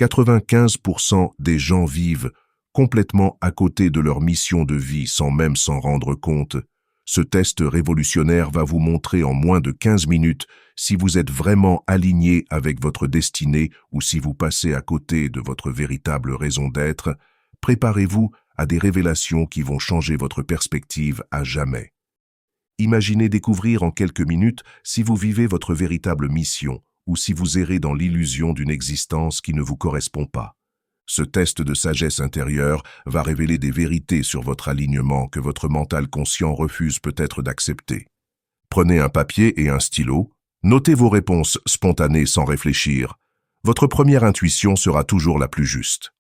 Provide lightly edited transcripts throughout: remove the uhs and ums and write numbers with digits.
95% des gens vivent complètement à côté de leur mission de vie sans même s'en rendre compte. Ce test révolutionnaire va vous montrer en moins de 15 minutes si vous êtes vraiment aligné avec votre destinée ou si vous passez à côté de votre véritable raison d'être. Préparez-vous à des révélations qui vont changer votre perspective à jamais. Imaginez découvrir en quelques minutes si vous vivez votre véritable mission ou si vous errez dans l'illusion d'une existence qui ne vous correspond pas. Ce test de sagesse intérieure va révéler des vérités sur votre alignement que votre mental conscient refuse peut-être d'accepter. Prenez un papier et un stylo, notez vos réponses spontanées sans réfléchir. Votre première intuition sera toujours la plus juste.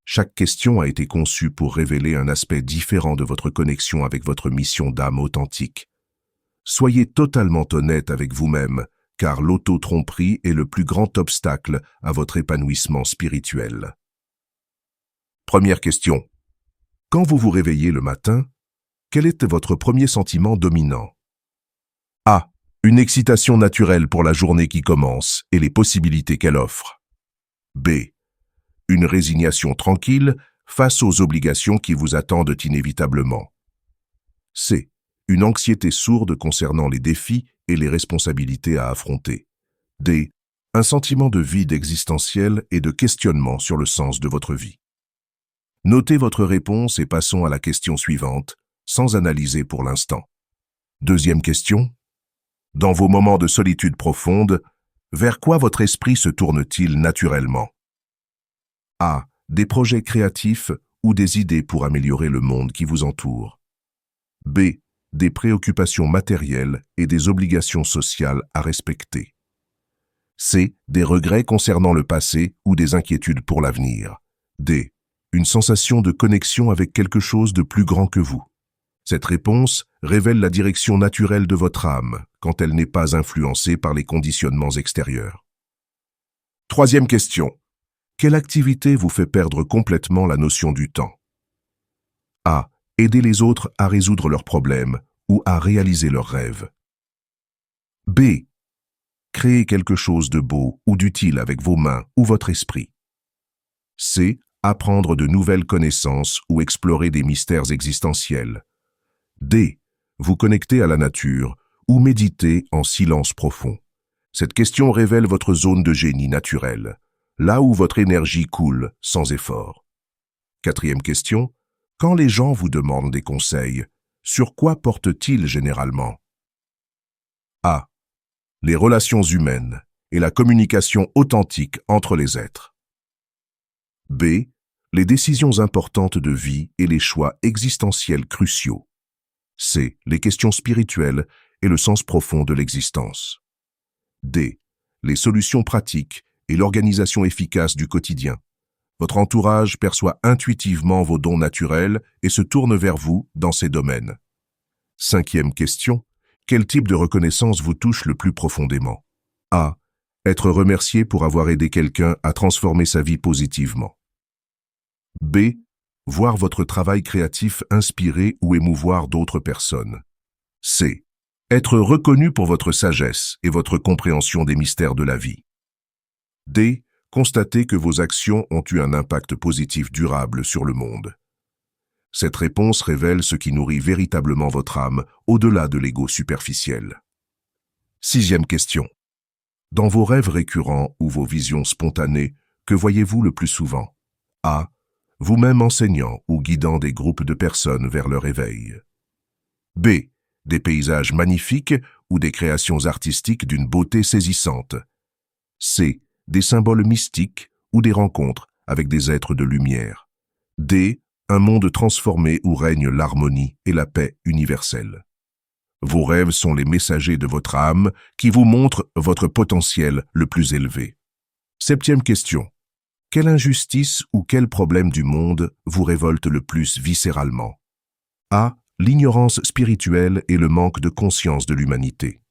Chaque question a été conçue pour révéler un aspect différent de votre connexion avec votre mission d'âme authentique. Soyez totalement honnête avec vous-même, car l'auto-tromperie est le plus grand obstacle à votre épanouissement spirituel. Première question. Quand vous vous réveillez le matin, quel est votre premier sentiment dominant? A. Une excitation naturelle pour la journée qui commence et les possibilités qu'elle offre. B. Une résignation tranquille face aux obligations qui vous attendent inévitablement. C. Une anxiété sourde concernant les défis et les responsabilités à affronter. D. Un sentiment de vide existentiel et de questionnement sur le sens de votre vie. Notez votre réponse et passons à la question suivante, sans analyser pour l'instant. Deuxième question. Dans vos moments de solitude profonde, vers quoi votre esprit se tourne-t-il naturellement? A. Des projets créatifs ou des idées pour améliorer le monde qui vous entoure. B. Des préoccupations matérielles et des obligations sociales à respecter. C. Des regrets concernant le passé ou des inquiétudes pour l'avenir. D. Une sensation de connexion avec quelque chose de plus grand que vous. Cette réponse révèle la direction naturelle de votre âme quand elle n'est pas influencée par les conditionnements extérieurs. Troisième question. Quelle activité vous fait perdre complètement la notion du temps? A. Aider les autres à résoudre leurs problèmes ou à réaliser leurs rêves. B. Créer quelque chose de beau ou d'utile avec vos mains ou votre esprit. C. Apprendre de nouvelles connaissances ou explorer des mystères existentiels. D. Vous connecter à la nature ou méditer en silence profond. Cette question révèle votre zone de génie naturel, là où votre énergie coule sans effort. Quatrième question. Quand les gens vous demandent des conseils, sur quoi portent-ils généralement? A. Les relations humaines et la communication authentique entre les êtres. B. Les décisions importantes de vie et les choix existentiels cruciaux. C. Les questions spirituelles et le sens profond de l'existence. D. Les solutions pratiques et l'organisation efficace du quotidien. Votre entourage perçoit intuitivement vos dons naturels et se tourne vers vous dans ces domaines. Cinquième question. Quel type de reconnaissance vous touche le plus profondément? A. Être remercié pour avoir aidé quelqu'un à transformer sa vie positivement. B. Voir votre travail créatif inspirer ou émouvoir d'autres personnes. C. Être reconnu pour votre sagesse et votre compréhension des mystères de la vie. D. Constater que vos actions ont eu un impact positif durable sur le monde. Cette réponse révèle ce qui nourrit véritablement votre âme au-delà de l'ego superficiel. Sixième question. Dans vos rêves récurrents ou vos visions spontanées, que voyez-vous le plus souvent? A. Vous-même enseignant ou guidant des groupes de personnes vers leur éveil. B. Des paysages magnifiques ou des créations artistiques d'une beauté saisissante. C. Des symboles mystiques ou des rencontres avec des êtres de lumière. D. Un monde transformé où règne l'harmonie et la paix universelle. Vos rêves sont les messagers de votre âme qui vous montrent votre potentiel le plus élevé. Septième question. Quelle injustice ou quel problème du monde vous révolte le plus viscéralement? A. L'ignorance spirituelle et le manque de conscience de l'humanité.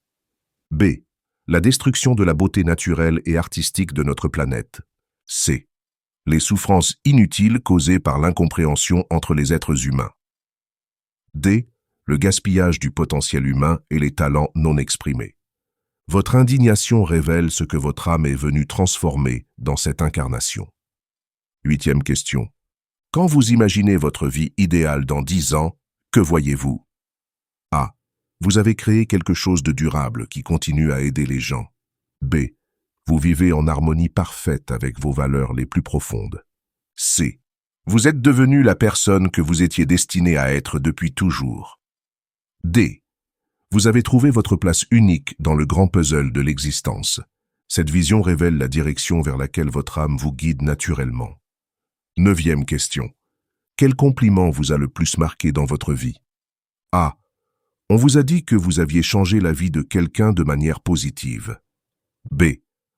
B. La destruction de la beauté naturelle et artistique de notre planète. C. Les souffrances inutiles causées par l'incompréhension entre les êtres humains. D. Le gaspillage du potentiel humain et les talents non exprimés. Votre indignation révèle ce que votre âme est venue transformer dans cette incarnation. 8e question. Quand vous imaginez votre vie idéale dans 10 ans, que voyez-vous? A. Vous avez créé quelque chose de durable qui continue à aider les gens. B. Vous vivez en harmonie parfaite avec vos valeurs les plus profondes. C. Vous êtes devenu la personne que vous étiez destiné à être depuis toujours. D. Vous avez trouvé votre place unique dans le grand puzzle de l'existence. Cette vision révèle la direction vers laquelle votre âme vous guide naturellement. 9e question. Quel compliment vous a le plus marqué dans votre vie? A. On vous a dit que vous aviez changé la vie de quelqu'un de manière positive. B.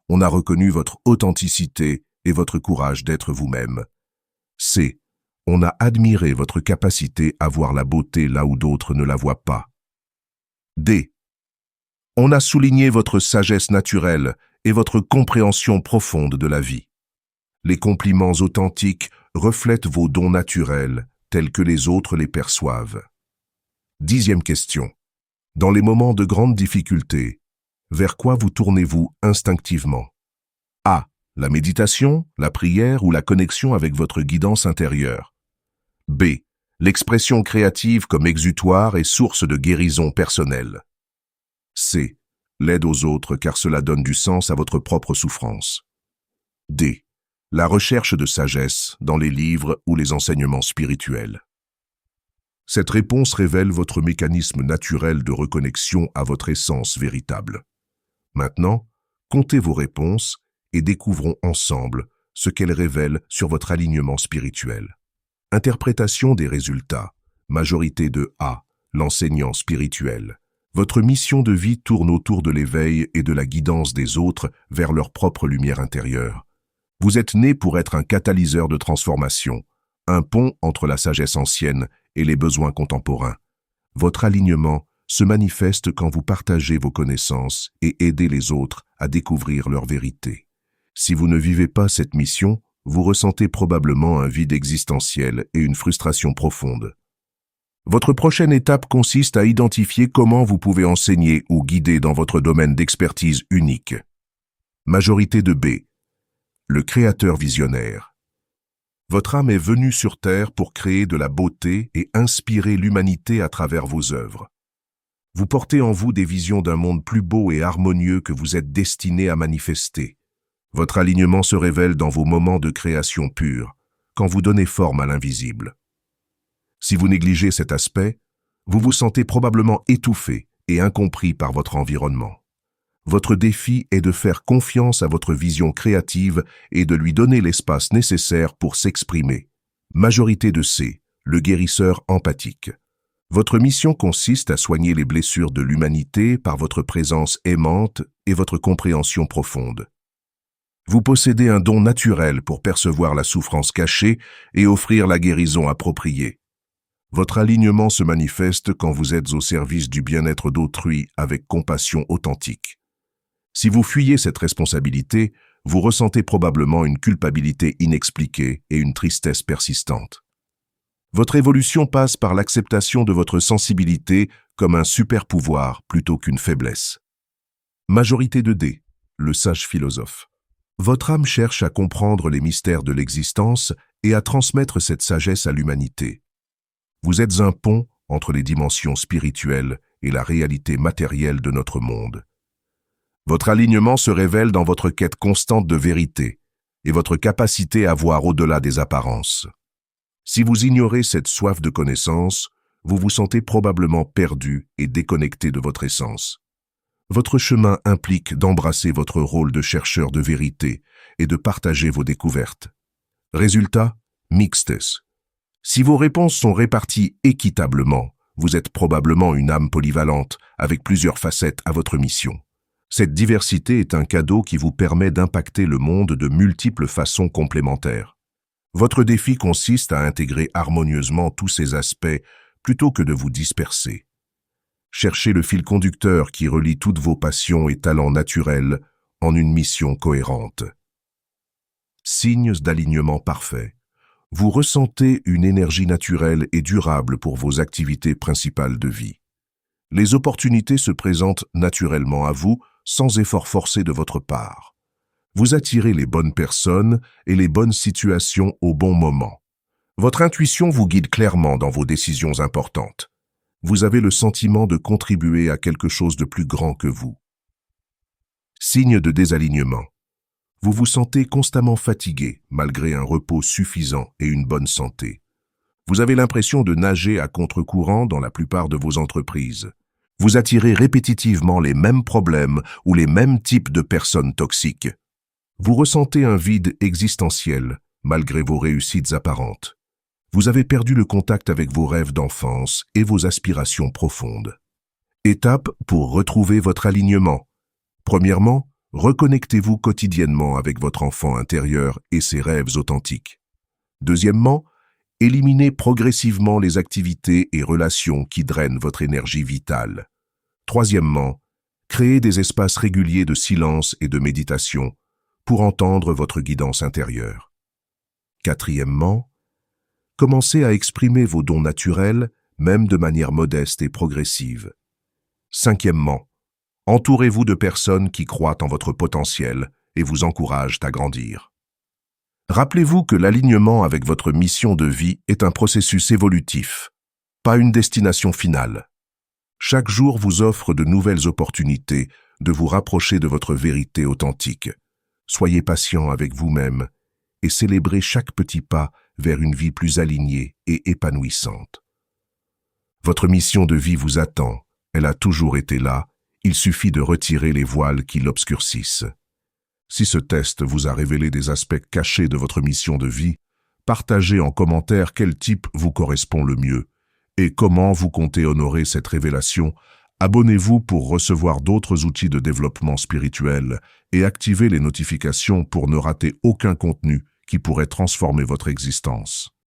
On a reconnu votre authenticité et votre courage d'être vous-même. C. On a admiré votre capacité à voir la beauté là où d'autres ne la voient pas. D. On a souligné votre sagesse naturelle et votre compréhension profonde de la vie. Les compliments authentiques reflètent vos dons naturels, tels que les autres les perçoivent. 10e question. Dans les moments de grande difficulté, vers quoi vous tournez-vous instinctivement? A. La méditation, la prière ou la connexion avec votre guidance intérieure. B. L'expression créative comme exutoire et source de guérison personnelle. C. L'aide aux autres car cela donne du sens à votre propre souffrance. D. La recherche de sagesse dans les livres ou les enseignements spirituels. Cette réponse révèle votre mécanisme naturel de reconnexion à votre essence véritable. Maintenant, comptez vos réponses et découvrons ensemble ce qu'elles révèlent sur votre alignement spirituel. Interprétation des résultats. Majorité de A. L'enseignant spirituel. Votre mission de vie tourne autour de l'éveil et de la guidance des autres vers leur propre lumière intérieure. Vous êtes né pour être un catalyseur de transformation, un pont entre la sagesse ancienne et les besoins contemporains. Votre alignement se manifeste quand vous partagez vos connaissances et aidez les autres à découvrir leur vérité. Si vous ne vivez pas cette mission, vous ressentez probablement un vide existentiel et une frustration profonde. Votre prochaine étape consiste à identifier comment vous pouvez enseigner ou guider dans votre domaine d'expertise unique. Majorité de B. Le créateur visionnaire. Votre âme est venue sur Terre pour créer de la beauté et inspirer l'humanité à travers vos œuvres. Vous portez en vous des visions d'un monde plus beau et harmonieux que vous êtes destiné à manifester. Votre alignement se révèle dans vos moments de création pure, quand vous donnez forme à l'invisible. Si vous négligez cet aspect, vous vous sentez probablement étouffé et incompris par votre environnement. Votre défi est de faire confiance à votre vision créative et de lui donner l'espace nécessaire pour s'exprimer. Majorité de C, le guérisseur empathique. Votre mission consiste à soigner les blessures de l'humanité par votre présence aimante et votre compréhension profonde. Vous possédez un don naturel pour percevoir la souffrance cachée et offrir la guérison appropriée. Votre alignement se manifeste quand vous êtes au service du bien-être d'autrui avec compassion authentique. Si vous fuyez cette responsabilité, vous ressentez probablement une culpabilité inexpliquée et une tristesse persistante. Votre évolution passe par l'acceptation de votre sensibilité comme un super-pouvoir plutôt qu'une faiblesse. Majorité de D, le sage philosophe. Votre âme cherche à comprendre les mystères de l'existence et à transmettre cette sagesse à l'humanité. Vous êtes un pont entre les dimensions spirituelles et la réalité matérielle de notre monde. Votre alignement se révèle dans votre quête constante de vérité et votre capacité à voir au-delà des apparences. Si vous ignorez cette soif de connaissance, vous vous sentez probablement perdu et déconnecté de votre essence. Votre chemin implique d'embrasser votre rôle de chercheur de vérité et de partager vos découvertes. Résultat, mixtes. Si vos réponses sont réparties équitablement, vous êtes probablement une âme polyvalente avec plusieurs facettes à votre mission. Cette diversité est un cadeau qui vous permet d'impacter le monde de multiples façons complémentaires. Votre défi consiste à intégrer harmonieusement tous ces aspects plutôt que de vous disperser. Cherchez le fil conducteur qui relie toutes vos passions et talents naturels en une mission cohérente. Signes d'alignement parfait. Vous ressentez une énergie naturelle et durable pour vos activités principales de vie. Les opportunités se présentent naturellement à vous sans effort forcé de votre part. Vous attirez les bonnes personnes et les bonnes situations au bon moment. Votre intuition vous guide clairement dans vos décisions importantes. Vous avez le sentiment de contribuer à quelque chose de plus grand que vous. Signe de désalignement. Vous vous sentez constamment fatigué malgré un repos suffisant et une bonne santé. Vous avez l'impression de nager à contre-courant dans la plupart de vos entreprises. Vous attirez répétitivement les mêmes problèmes ou les mêmes types de personnes toxiques. Vous ressentez un vide existentiel malgré vos réussites apparentes. Vous avez perdu le contact avec vos rêves d'enfance et vos aspirations profondes. Étape pour retrouver votre alignement. Premièrement, reconnectez-vous quotidiennement avec votre enfant intérieur et ses rêves authentiques. Deuxièmement, éliminez progressivement les activités et relations qui drainent votre énergie vitale. Troisièmement, créez des espaces réguliers de silence et de méditation pour entendre votre guidance intérieure. Quatrièmement, commencez à exprimer vos dons naturels, même de manière modeste et progressive. Cinquièmement, entourez-vous de personnes qui croient en votre potentiel et vous encouragent à grandir. Rappelez-vous que l'alignement avec votre mission de vie est un processus évolutif, pas une destination finale. Chaque jour vous offre de nouvelles opportunités de vous rapprocher de votre vérité authentique. Soyez patient avec vous-même et célébrez chaque petit pas vers une vie plus alignée et épanouissante. Votre mission de vie vous attend, elle a toujours été là, il suffit de retirer les voiles qui l'obscurcissent. Si ce test vous a révélé des aspects cachés de votre mission de vie, partagez en commentaire quel type vous correspond le mieux et comment vous comptez honorer cette révélation. Abonnez-vous pour recevoir d'autres outils de développement spirituel et activez les notifications pour ne rater aucun contenu qui pourrait transformer votre existence.